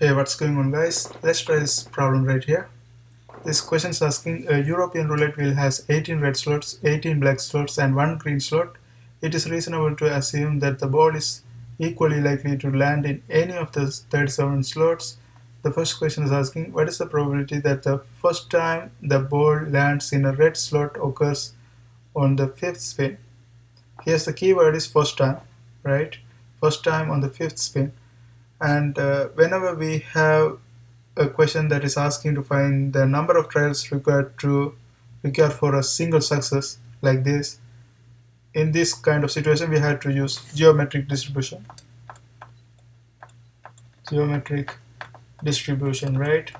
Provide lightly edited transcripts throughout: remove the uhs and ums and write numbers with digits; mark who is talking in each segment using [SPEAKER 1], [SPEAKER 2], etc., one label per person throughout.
[SPEAKER 1] Hey, what's going on, guys? Let's try this problem right here. This question is asking a European roulette wheel has 18 red slots, 18 black slots, and 1 green slot. It is reasonable to assume that the ball is equally likely to land in any of the 37 slots. The first question is asking what is the probability that the first time the ball lands in a red slot occurs on the fifth spin. Here's the keyword is first time, right? First time on the fifth spin. And whenever we have a question that is asking to find the number of trials required for a single success like this, in this kind of situation we had to use geometric distribution, right?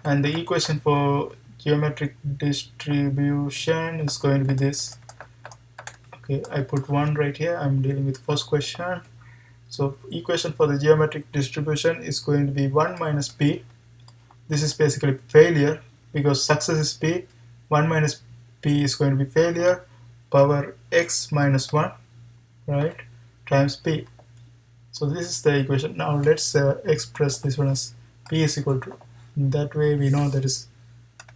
[SPEAKER 1] And the equation for geometric distribution is going to be this. Okay, I put 1 right here. I'm dealing with first question. So equation for the geometric distribution is going to be 1 minus p. This is basically failure because success is p. 1 minus p is going to be failure power x minus 1, right, times p. So this is the equation. Now let's express this one as p is equal to. In that way we know that is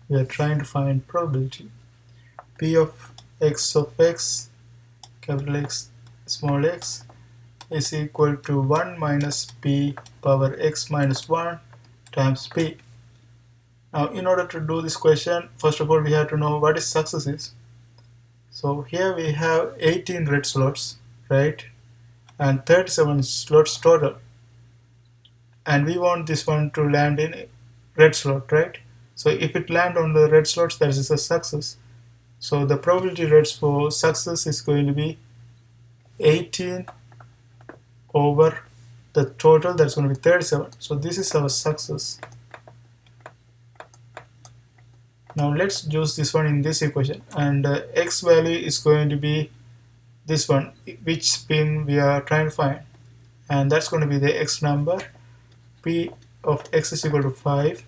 [SPEAKER 1] we are trying to find probability. P of x, capital X, small x, is equal to 1 minus p power x minus 1 times p. Now in order to do this question, first of all we have to know what is success is. So here we have 18 red slots, right, and 37 slots total, and we want this one to land in red slot, right? So if it land on the red slots, that is a success. So the probability rates for success is going to be 18 over the total, that's going to be 37. So this is our success. Now let's use this one in this equation, and x value is going to be this one, which spin we are trying to find, and that's going to be the x number. P of x is equal to 5,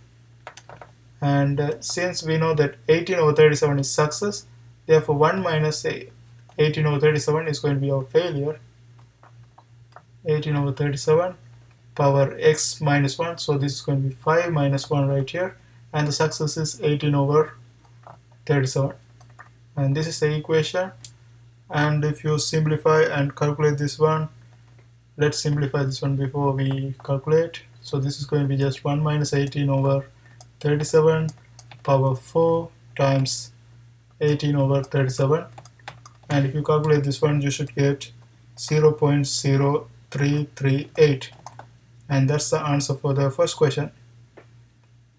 [SPEAKER 1] and since we know that 18 over 37 is success, therefore 1 minus 18 over 37 is going to be our failure. 18 over 37 power x minus 1, so this is going to be 5 minus 1 right here, and the success is 18 over 37, and this is the equation. And if you simplify and calculate this one, let's simplify this one before we calculate. So this is going to be just 1 minus 18 over 37 power 4 times 18 over 37, and if you calculate this one you should get 0.0338, and that's the answer for the first question.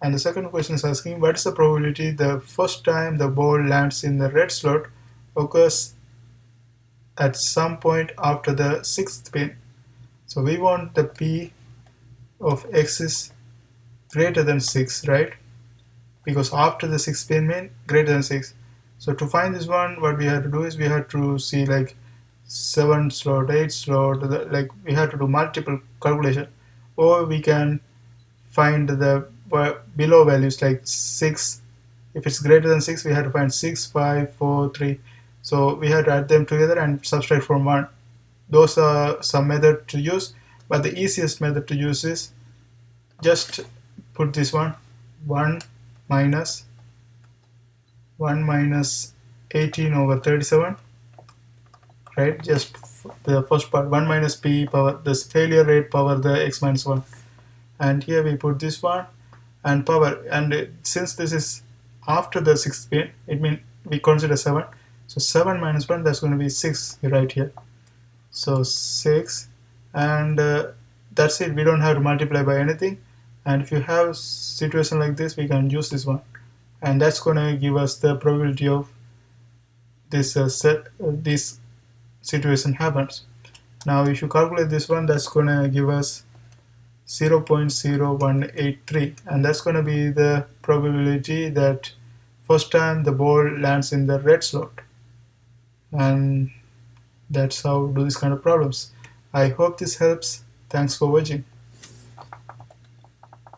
[SPEAKER 1] And the second question is asking what is the probability the first time the ball lands in the red slot occurs at some point after the sixth spin. So we want the p of x is greater than 6, right? Because after the sixth spin means greater than 6. So to find this one, what we have to do is we have to see like 7 slot, 8 slot, like we have to do multiple calculation, or we can find the below values like 6. If it's greater than 6, we have to find 6, 5, 4, 3. So we have to add them together and subtract from 1. Those are some method to use, but the easiest method to use is just put this one 1 minus 18 over 37, right? Just the first part, 1 minus p power this failure rate power the x minus 1, and here we put this one and power, and since this is after the sixth spin, it means we consider 7, so 7 minus 1, that's going to be 6 right here. So 6, and that's it. We don't have to multiply by anything, and if you have situation like this, we can use this one, and that's going to give us the probability of this this situation happens. Now if you calculate this one, that's going to give us 0.0183, and that's going to be the probability that first time the ball lands in the red slot. And that's how do this kind of problems. I hope this helps. Thanks for watching.